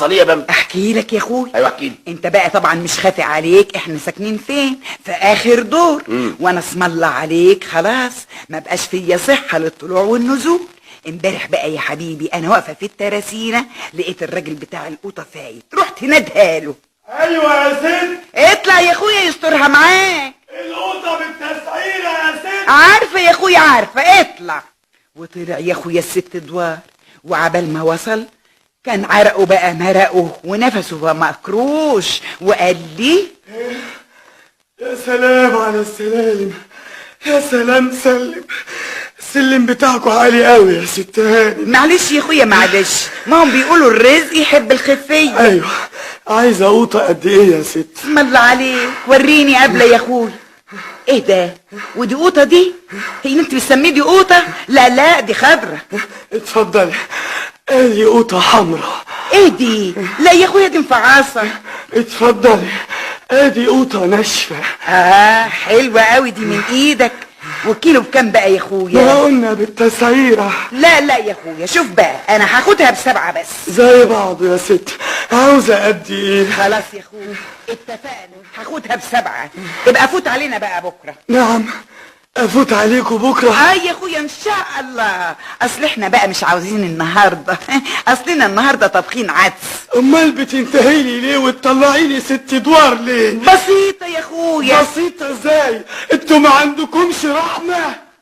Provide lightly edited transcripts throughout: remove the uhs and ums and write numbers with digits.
حصل ايه يا بامبا؟ احكي لك يا اخوي. ايوه احكي لي. انت بقى طبعا مش خافي عليك، احنا ساكنين فين؟ في اخر دور. وانا اسم الله عليك خلاص ما بقاش فيا صحه للطلوع والنزول. امبارح بقى يا حبيبي انا واقفه في التراسينه لقيت الراجل بتاع القوطه فايت، رحت نادها له. ايوه يا ست. اطلع يا اخويا يسترها معاك. القوطه بالتسعيره يا ست. عارفه يا اخويا عارفه، اطلع. وطلع يا اخويا الست دوار، وعبال ما وصل كان عرقه بقى مرقه ونفسه بقى مكروش، وقال لي يا سلام على السلالم، يا سلام سلم. السلم بتاعكوا عالي قوي يا ست هاني. معلش يا اخويا معلش، ما هم بيقولوا الرزق يحب الخفيه. ايوه عايزه قوطه قد ايه يا ست؟ اسم الله عليك وريني قبله يا اخويا. ايه ده؟ ودي قوطه دي؟ هي انت بتسميه دي قوطه؟ لا لا دي خضره. اتفضلي، ادي قوطه حمراء. ايه دي؟ لا يا اخويا دي مفعصه. اتفضلي، ادي قوطه ناشفه. حلوه قوي دي من ايدك. والكيلو بكام بقى يا اخويا؟ ما قلنا بالتسعيره. لا لا يا اخويا شوف بقى، انا هاخدها ب7 بس. زي بعض يا ست. عاوزه قد ايه؟ خلاص يا اخويا اتفقنا، هاخدها ب7. يبقى فوت علينا بقى بكره. نعم افوت عليكم بكره. يا اخويا ان شاء الله. اصل احنا بقى مش عاوزين النهارده اصلنا النهارده طابخين عدس. امال بتنتهي لي ليه وتطلعي لي 6 ادوار ليه؟ بسيطه يا اخويا. بسيطه ازاي؟ انتوا ما عندكمش رحمه.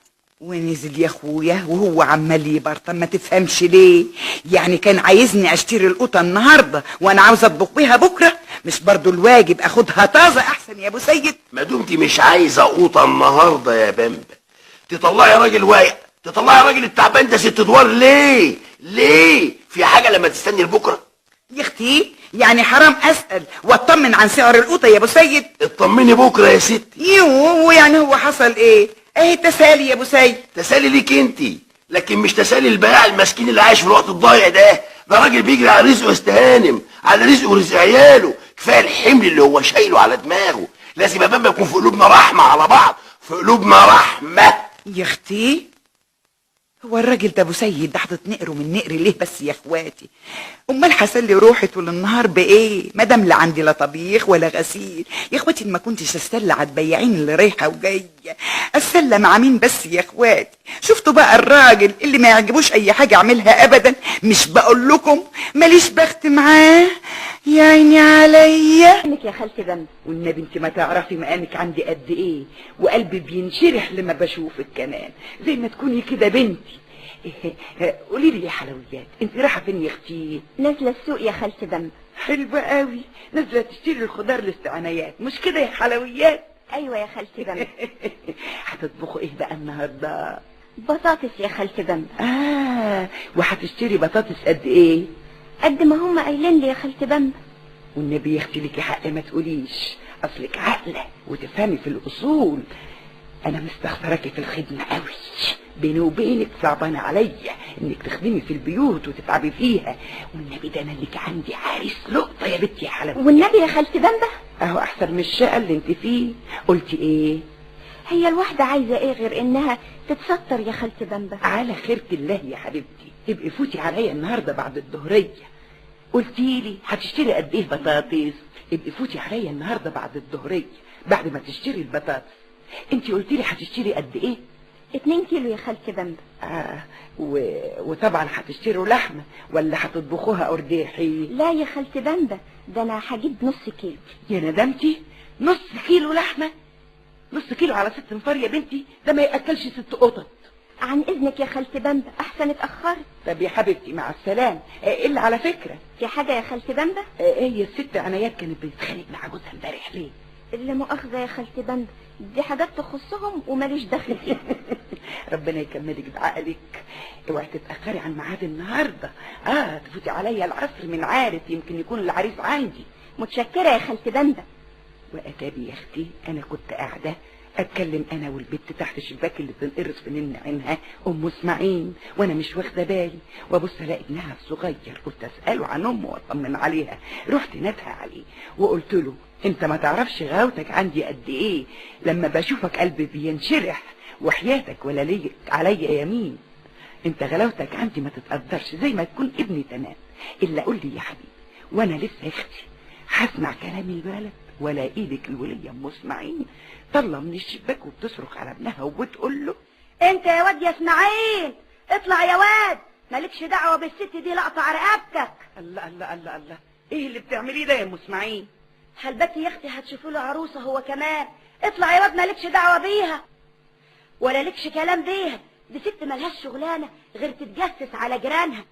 ونزل يا اخويا وهو عمال يبرطم، ما تفهمش ليه. يعني كان عايزني اشتري القوطه النهارده وانا عاوزه اطبخ بيها بكره. مش برضو الواجب اخدها طازه احسن يا ابو سيد؟ ما دمتي مش عايزه قوطه النهارده يا بامبا، تطلعي راجل واقع، تطلعي راجل التعبان ده 6 ادوار ليه؟ ليه؟ في حاجه لما تستني لبكره؟ يا اختي يعني حرام اسال واطمن عن سعر القوطه يا ابو سيد؟ اطمني بكره يا ستي. يوه يعني هو حصل ايه؟ ايه تسالي يا ابو سيد؟ تسالي ليك انتي، لكن مش تسالي البائع المسكين اللي عايش في الوقت الضايع ده. ده راجل بيجري على رزقه يستهانم، على رزقه ورزق عياله. كفايه الحمل اللي هو شايله على دماغه. لازم يا بابا يكون في قلوبنا رحمه على بعض، في قلوبنا رحمه. يا اختي هو الراجل ده ابو سيد ده حاطط نقره من نقري ليه بس يا اخواتي؟ امال هسلي روحي طول النهار بايه ما دام لا عندي لا طبيخ ولا غسيل؟ يا اخواتي ما كنتش استلى على البياعين اللي رايحه وجايه، استلى مع مين بس يا اخواتي؟ شفتوا بقى الراجل اللي ما يعجبوش اي حاجه اعملها ابدا؟ مش بقول لكم ماليش بخت معاه؟ يا عيني عليا. انك يا خالتي بامبا والنبي انت ما تعرفي مقامك عندي قد ايه، وقلبي بينشرح لما بشوفك كمان زي ما تكوني كده بنتي. قولي لي يا حلويات، انت رايحه فين يا اختي؟ نازله السوق يا خالتي بامبا. حلوه قوي، نازله تشتري الخضار الاستعانيات مش كده يا حلويات؟ ايوه يا خالتي بامبا. هتطبخوا ايه بقى النهارده؟ بطاطس يا خالتي بامبا. وهتشتري بطاطس قد ايه؟ قد ما هم قايلين لي يا خالتي بامبا. والنبي يا اختي ليكي حق ما تقوليش، اصلك عاقله وتفهمي في الاصول. انا مستخسراكي في الخدمه قوي، بيني وبينك صعبانه عليا انك تخدمي في البيوت وتتعبي فيها. والنبي ده انا ليك عندي عريس لقطه يا بنتي يا حلوه. والنبي يا خالتي بامبا اهو احسن من الشقه اللي انت فيه. قلتي ايه؟ هي الواحده عايزه ايه غير انها تتستر يا خالتي بامبا؟ على خيرة الله يا حبيبتي، تبقي فوتي عليا النهارده بعد الظهريه. قلتي لي هتشتري قد ايه بطاطس؟ ابقي فوتي عليا النهارده بعد الظهريه بعد ما تشتري البطاطس. انت قلتي لي هتشتري قد ايه؟ 2 كيلو يا خالتي بامبا. وطبعا هتشتروا لحمه ولا هتطبخوها قرداحي؟ لا يا خالتي بامبا، ده انا هجيب نص كيلو. يا ندمتي، نص كيلو لحمه؟ نص كيلو على 6 انفار يا بنتي، ده ما ياكلش 6 قطط. عن اذنك يا خالتي بامبا، احسن اتاخرت. طب يا حبيبتي مع السلامه. الا على فكره، في حاجه يا خالتي بامبا؟ هي الست عنايات كانت بتتخانق مع جوزها امبارح ليه؟ اللي مؤاخذه يا خالتي بامبا، دي حاجات تخصهم وماليش دخل فيها. ربنا يكملك بعقلك. اوعي تتاخري عن ميعاد النهارده. تفوتي عليا العصر من عارف، يمكن يكون العريس عندي. متشكره يا خالتي بامبا. واتابي يا اختي، انا كنت قاعده اتكلم انا والبت تحت الشباك اللي بتنقرص في نن عينها ام اسماعيل، وانا مش واخده بالي، وابص الاقي ابنها الصغير. قلت اساله عن امه واطمن عليها. رحت نادها عليه وقلت له انت ما تعرفش غاوتك عندي قد ايه، لما بشوفك قلبي بينشرح، وحياتك ولا ليك عليا يمين. انت غلاوتك عندي ما تتقدرش، زي ما تكون ابني تمام. الا قول لي يا حبيبي، وانا لسه يا اختي هسمع كلام البلد ولا ايدك الولية ام اسماعيل طلع من الشباك وبتصرخ على ابنها وبتقول له انت يا واد يا اسماعيل اطلع يا واد، مالكش دعوه بالست دي لقطع رقبتك. الله الله الله الله، ايه اللي بتعمليه ده يا ام اسماعيل؟ حلبتي يا اختي هتشوفوا له عروسه هو كمان. اطلع يا واد، مالكش دعوه بيها ولا لكش كلام بيها، دي ست ملهاش شغلانه غير تتجسس على جيرانها.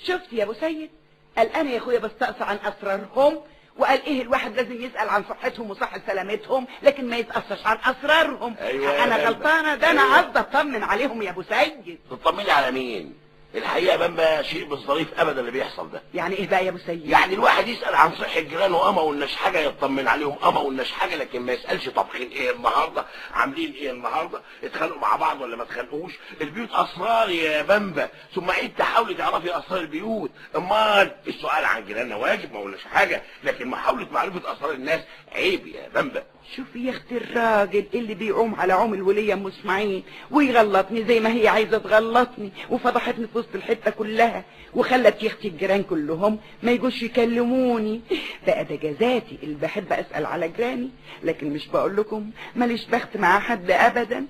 شفت يا ابو سيد؟ قال انا يا اخويا بستقصى عن اسرارهم، وقال ايه الواحد لازم يسال عن صحتهم وصحه سلامتهم لكن ما يتقصاش عن اسرارهم. أيوة انا غلطانه، ده انا قصدي اطمن عليهم يا ابو سيد. تطمني على مين؟ الحقيقه بنبا شيء مش ظريف ابدا اللي بيحصل ده. يعني ايه بقى يا ابو سيد؟ يعني الواحد يسال عن صحه جيرانه ما قلناش حاجه، يطمن عليهم ما قلناش حاجه، لكن ما يسالش طبخين ايه النهارده، عاملين ايه النهارده، اتخانقوا مع بعض ولا ما اتخانقوش. البيوت اسرار يا بنبا، ثم انت تحاولي تعرفي اسرار البيوت. امال السؤال عن جيراننا واجب ما قلناش حاجه، لكن محاوله معرفه اسرار الناس عيب يا بنبا. شوفي يا اختي الراجل اللي بيعوم على عوم الولية ام اسماعيل ويغلطني زي ما هي عايزه تغلطني، وفضحتني في وسط الحته كلها، وخلت يا اختي الجيران كلهم ما يجوش يكلموني. بقى ده جزاتي اللي بحب اسال على جيراني، لكن مش بقول لكم ماليش بخت مع حد ابدا.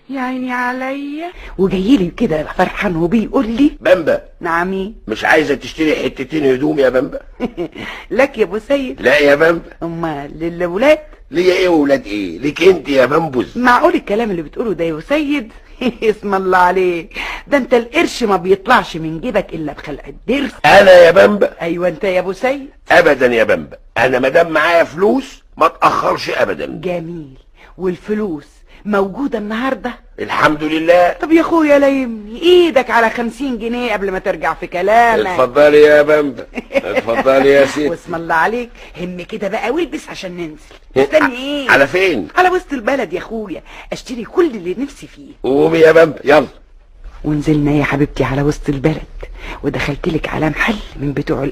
يا عيني عليا. وجايلي كده فرحان وبيقول لي بنبا نعمي مش عايزه تشتري حتتين هدوم يا بنبا؟ لك يا ابو سيد؟ لا يا بنبا. امال للولاد؟ ليا ايه وولاد ايه؟ ليك انت يا بنبوز. معقول الكلام اللي بتقوله ده يا سيد؟ اسم الله عليك، ده انت القرش ما بيطلعش من جيبك الا بخلق الدرس. انا يا بنبا؟ ايوه انت يا ابو سيد. ابدا يا بنبا، انا مادام معايا فلوس ما اتاخرش ابدا. جميل، والفلوس موجوده النهارده؟ الحمد لله. طب يا اخويا لا يهمني ايدك على 50 جنيه قبل ما ترجع في كلامك. اتفضلي يا بنبا، اتفضلي يا سيدي. واسم الله عليك، هم كده بقى والبس عشان ننزل. مستني ايه؟ على فين؟ على وسط البلد يا اخويا، اشتري كل اللي نفسي فيه. قومي يا بنبا يلا. ونزلنا يا حبيبتي على وسط البلد، ودخلت لك على محل من بتوع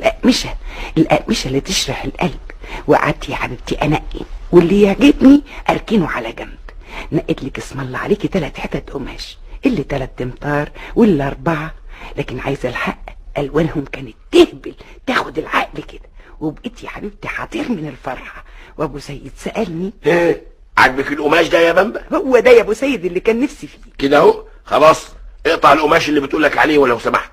الأقمشة اللي تشرح القلب، وقعدت يا حبيبتي انقي واللي يعجبني اركنه على جنب. نقيت لك اسم الله عليكي 3 حتت قماش، اللي 3 امتار واللي 4، لكن عايزه الحق الوانهم كانت تهبل تاخد العقل كده، وبقيت يا حبيبتي حاطير من الفرحه. وابو سيد سالني ايه عاجبك القماش ده يا بنبا؟ هو ده يا ابو سيد اللي كان نفسي فيه. كده اهو، خلاص اقطع القماش اللي بتقولك عليه ولو سمحت.